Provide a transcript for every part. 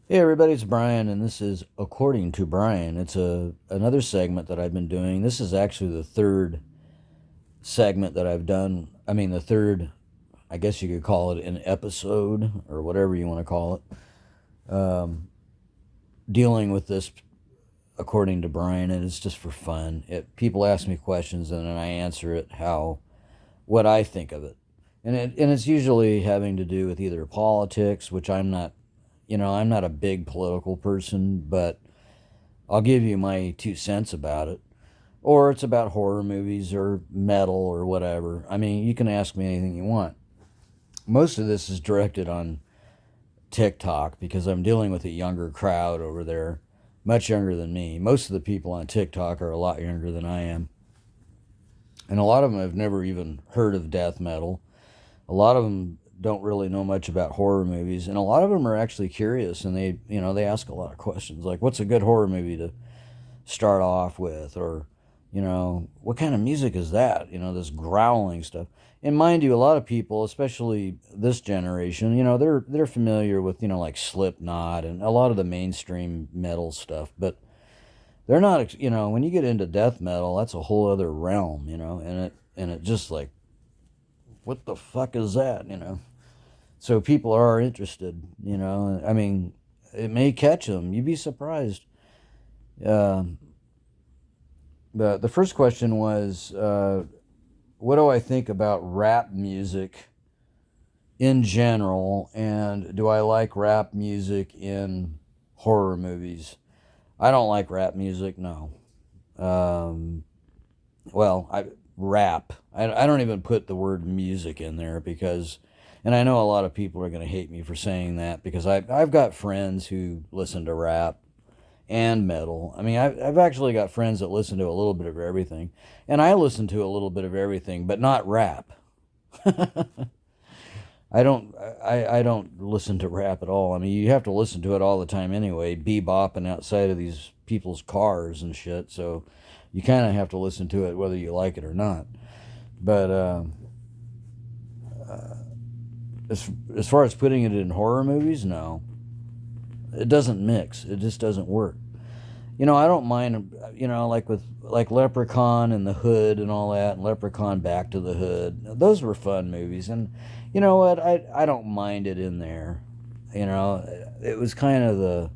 Hey everybody, it's Bryan, and this is According to Bryan. It's another segment that I've been doing. This is actually the third segment that I've done. I mean, the third, I guess you could call it an episode or whatever you want to call it, dealing with this according to Bryan, and it's just for fun. People ask me questions, and then I answer it what I think of it, and it's usually having to do with either politics, which I'm not. I'm not a big political person, but I'll give you my 2 cents about it. Or it's about horror movies or metal or whatever. I mean, you can ask me anything you want. Most of this is directed on TikTok because I'm dealing with a younger crowd over there, much younger than me. Most of the people on TikTok are a lot younger than I am. And a lot of them have never even heard of death metal. A lot of them don't really know much about horror movies, and a lot of them are actually curious, and they ask a lot of questions like, what's a good horror movie to start off with, or what kind of music is that, this growling stuff. And mind you, a lot of people, especially this generation, they're familiar with, like Slipknot and a lot of the mainstream metal stuff, but they're not, when you get into death metal, that's a whole other realm, and it just like, what the fuck is that. So people are interested. I mean, it may catch them. You'd be surprised. Uh, but the first question was, what do I think about rap music in general, and do I like rap music in horror movies? I don't like rap music, no. Um, well, rap. I don't even put the word music in there because, and I know a lot of people are going to hate me for saying that because I've got friends who listen to rap and metal. I mean, I've actually got friends that listen to a little bit of everything, and I listen to a little bit of everything, but not rap. I don't I don't listen to rap at all. I mean, you have to listen to it all the time anyway, bebopping outside of these people's cars and shit. So you kind of have to listen to it whether you like it or not. But as far as putting it in horror movies, no, it doesn't mix. It just doesn't work. I don't mind. Like with like Leprechaun and the Hood and all that, and Leprechaun Back to the Hood. Those were fun movies, and you know what? I don't mind it in there. It was kind of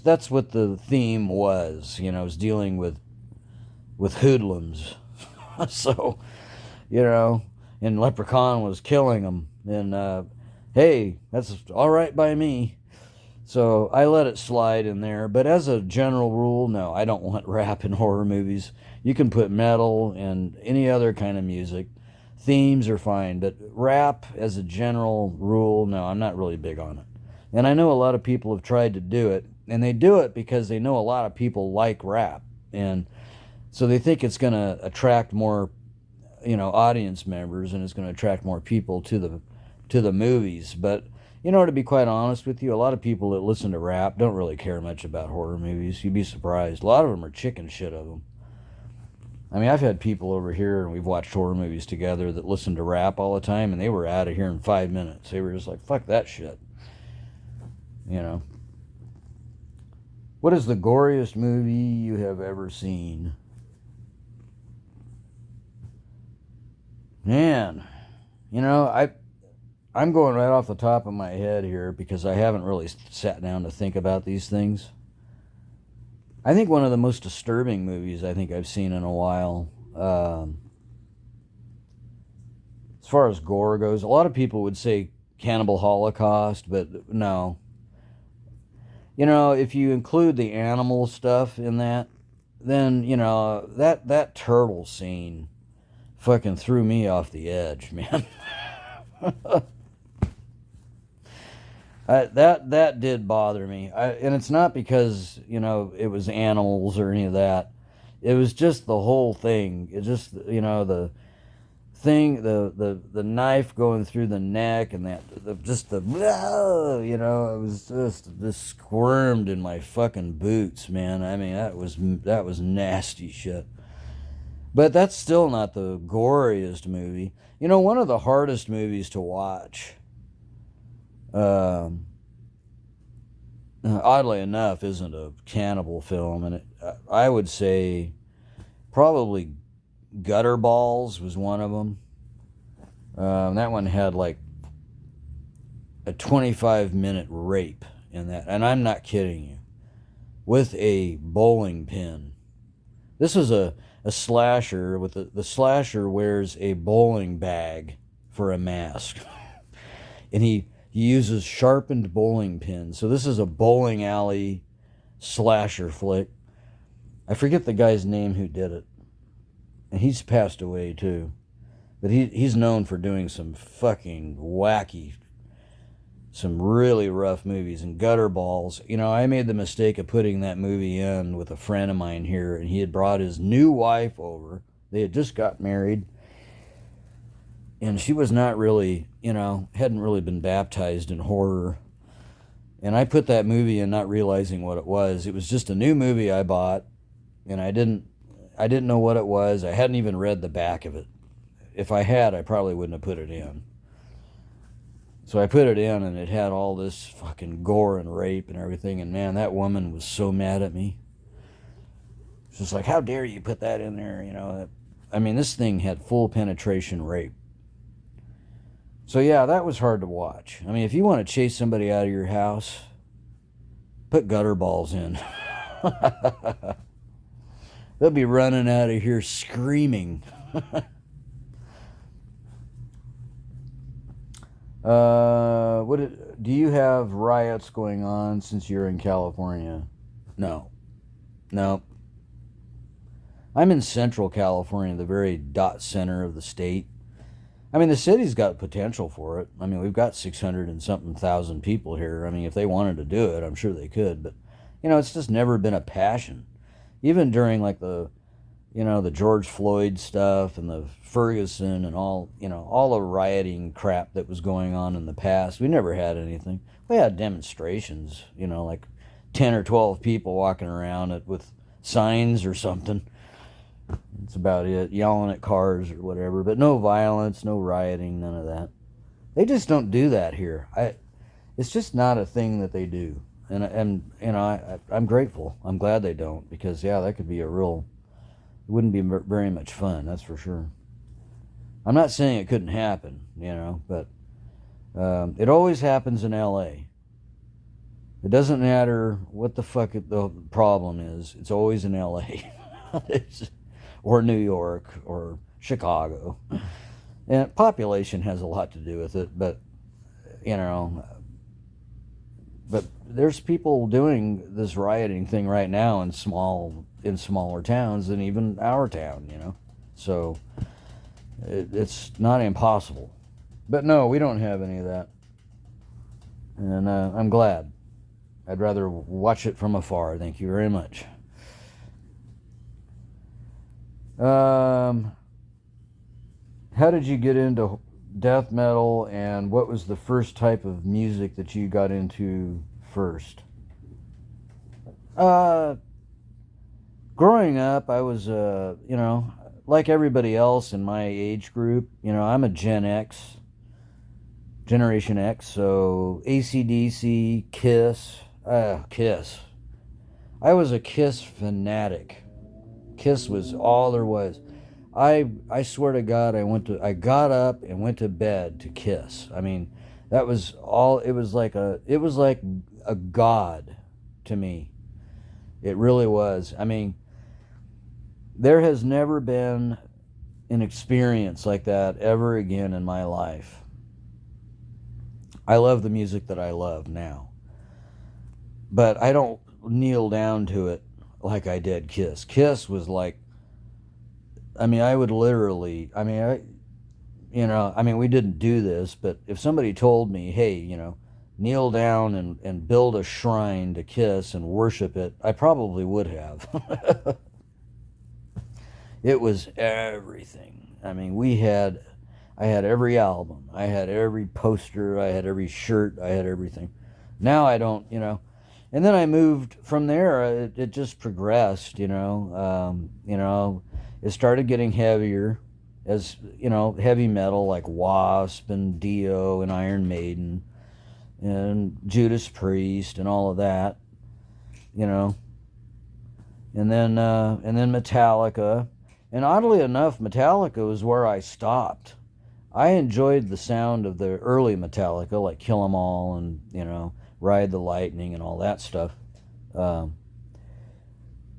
that's what the theme was. It was dealing with hoodlums. So you know, and Leprechaun was killing them, and hey, that's all right by me. So I let it slide in there. But as a general rule, no, I don't want rap in horror movies. You can put metal and any other kind of music. Themes are fine, but rap as a general rule, no, I'm not really big on it. And I know a lot of people have tried to do it, and they do it because they know a lot of people like rap. And so they think it's going to attract more, audience members, and it's going to attract more people to the movies. But to be quite honest with you, a lot of people that listen to rap don't really care much about horror movies. You'd be surprised. A lot of them are chicken shit of them. I mean, I've had people over here and we've watched horror movies together that listen to rap all the time, and they were out of here in 5 minutes. They were just like, fuck that shit. You know. What is the goriest movie you have ever seen? Man, I'm going right off the top of my head here because I haven't really sat down to think about these things. I think one of the most disturbing movies I think I've seen in a while, as far as gore goes, a lot of people would say Cannibal Holocaust, but no. If you include the animal stuff in that, then that turtle scene fucking threw me off the edge, man. That did bother me, and it's not because it was animals or any of that. It was just the whole thing. It just the thing, the knife going through the neck, and just the it was just squirmed in my fucking boots, man. I mean, that was nasty shit. But that's still not the goriest movie. One of the hardest movies to watch. Um, oddly enough, isn't a cannibal film, and I would say probably Gutter Balls was one of them. That one had like a 25-minute rape in that, and I'm not kidding you, with a bowling pin. This is a slasher with the slasher wears a bowling bag for a mask, and he uses sharpened bowling pins. So this is a bowling alley slasher flick. I forget the guy's name who did it, and he's passed away too. But he's known for doing some fucking wacky, some really rough movies. And Gutter Balls, you know, I made the mistake of putting that movie in with a friend of mine here, and he had brought his new wife over. They had just got married, and she was not really, you know, hadn't really been baptized in horror. And I put that movie in not realizing what it was. It was just a new movie I bought, and I didn't know what it was. I hadn't even read the back of it. If I had, I probably wouldn't have put it in. So I put it in, and it had all this fucking gore and rape and everything. And man, that woman was so mad at me. She's just like, how dare you put that in there? You know, I mean, this thing had full penetration rape. So yeah, that was hard to watch. I mean, if you want to chase somebody out of your house, put Gutter Balls in. They'll be running out of here screaming. Do you have riots going on since you're in California? No. No. I'm in Central California, the very dot center of the state. I mean, the city's got potential for it. I mean, we've got 600 and something thousand people here. I mean, if they wanted to do it, I'm sure they could. But, you know, it's just never been a passion. Even during, like, the George Floyd stuff and the Ferguson and all the rioting crap that was going on in the past. We never had anything. We had demonstrations, like 10 or 12 people walking around with signs or something. That's about it, yelling at cars or whatever, but no violence, no rioting, none of that. They just don't do that here. It's just not a thing that they do. And I'm grateful. I'm glad they don't, because, yeah, that could be it wouldn't be very much fun, that's for sure. I'm not saying it couldn't happen, but it always happens in L.A. It doesn't matter what the fuck the problem is. It's always in L.A. or New York or Chicago. And population has a lot to do with it, but there's people doing this rioting thing right now in smaller towns than even our town, so it's not impossible. But no, we don't have any of that, and I'm glad. I'd rather watch it from afar. Thank you very much. How did you get into death metal, and what was the first type of music that you got into first? Growing up, I was, like everybody else in my age group, I'm a Generation X, so AC/DC, Kiss. I was a Kiss fanatic. Kiss was all there was. I swear to God, I got up and went to bed to Kiss. I mean, that was all. It was like a god to me. It really was. I mean, there has never been an experience like that ever again in my life. I love the music that I love now, but I don't kneel down to it like I did Kiss. Kiss was like, I mean, I would literally, we didn't do this, but if somebody told me, hey, kneel down and build a shrine to Kiss and worship it, I probably would have. It was everything. I mean, I had every album, I had every poster, I had every shirt, I had everything. Now I don't, And then I moved from there. It just progressed, It started getting heavier, as heavy metal like Wasp and Dio and Iron Maiden, and Judas Priest and all of that, you know, and then Metallica, and oddly enough, Metallica was where I stopped. I enjoyed the sound of the early Metallica, like Kill 'Em All and Ride the Lightning and all that stuff. Um,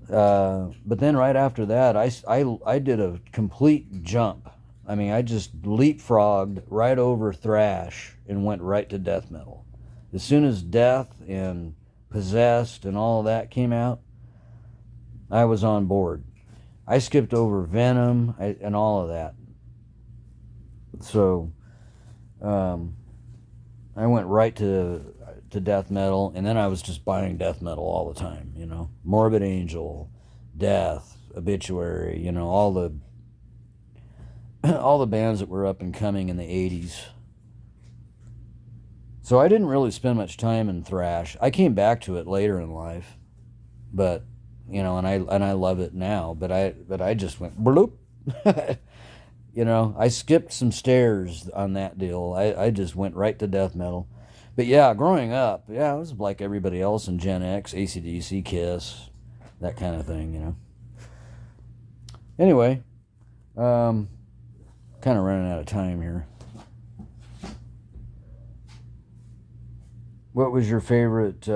but then right after that, I did a complete jump. I mean, I just leapfrogged right over thrash and went right to death metal. As soon as Death and Possessed and all of that came out, I was on board. I skipped over Venom and all of that. So um, I went right to death metal, and then I was just buying death metal all the time. Morbid Angel, Death, Obituary. All the all the bands that were up and coming in the '80s. So I didn't really spend much time in thrash. I came back to it later in life, but and I love it now. But I just went bloop. I skipped some stairs on that deal. I just went right to death metal. But yeah, growing up, I was like everybody else in Gen X, AC/DC, Kiss, that kind of thing. Anyway, kind of running out of time here. What was your favorite,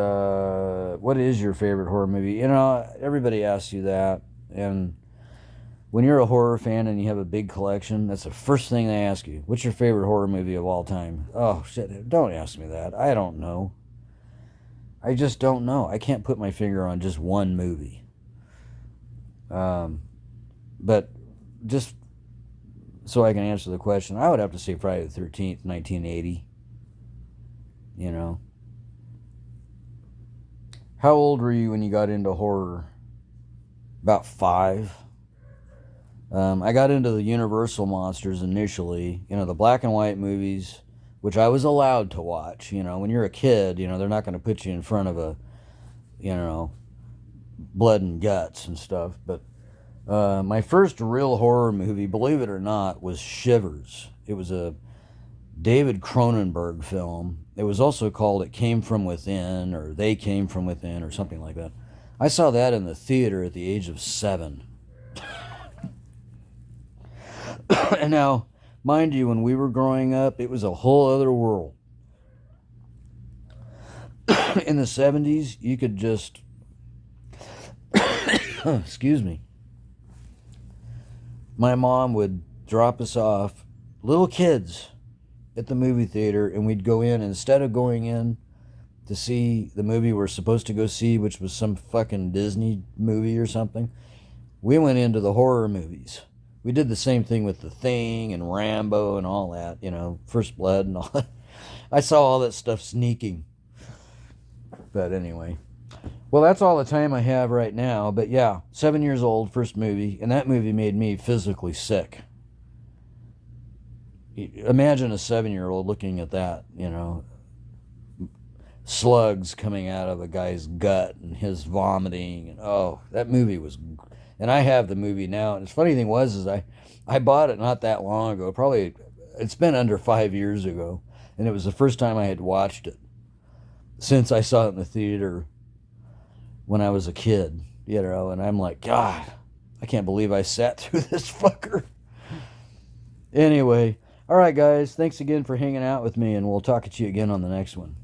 what is your favorite horror movie? Everybody asks you that, and when you're a horror fan and you have a big collection, that's the first thing they ask you. What's your favorite horror movie of all time? Oh, shit, don't ask me that. I don't know. I just don't know. I can't put my finger on just one movie. But just so I can answer the question, I would have to say Friday the 13th, 1980. How old were you when you got into horror? About 5. I got into the Universal monsters initially, the black and white movies, which I was allowed to watch. When you're a kid, they're not going to put you in front of a, blood and guts and stuff. But my first real horror movie, believe it or not, was Shivers. It was a David Cronenberg film. It was also called It Came From Within, or They Came From Within, or something like that. I saw that in the theater at the age of 7. And now, mind you, when we were growing up, it was a whole other world. In the 70s, you could just... excuse me. My mom would drop us off, little kids, at the movie theater, and we'd go in. Instead of going in to see the movie we're supposed to go see, which was some fucking Disney movie or something, we went into the horror movies. We did the same thing with The Thing and Rambo and all that, First Blood and all that. I saw all that stuff sneaking. But anyway. Well, that's all the time I have right now. But yeah, 7 years old, first movie. And that movie made me physically sick. Imagine a 7-year-old looking at that, slugs coming out of a guy's gut and his vomiting. And oh, that movie was... And I have the movie now. And the funny thing is I bought it not that long ago. Probably, it's been under 5 years ago. And it was the first time I had watched it since I saw it in the theater when I was a kid, And I'm like, God, I can't believe I sat through this fucker. Anyway, all right, guys. Thanks again for hanging out with me. And we'll talk to you again on the next one.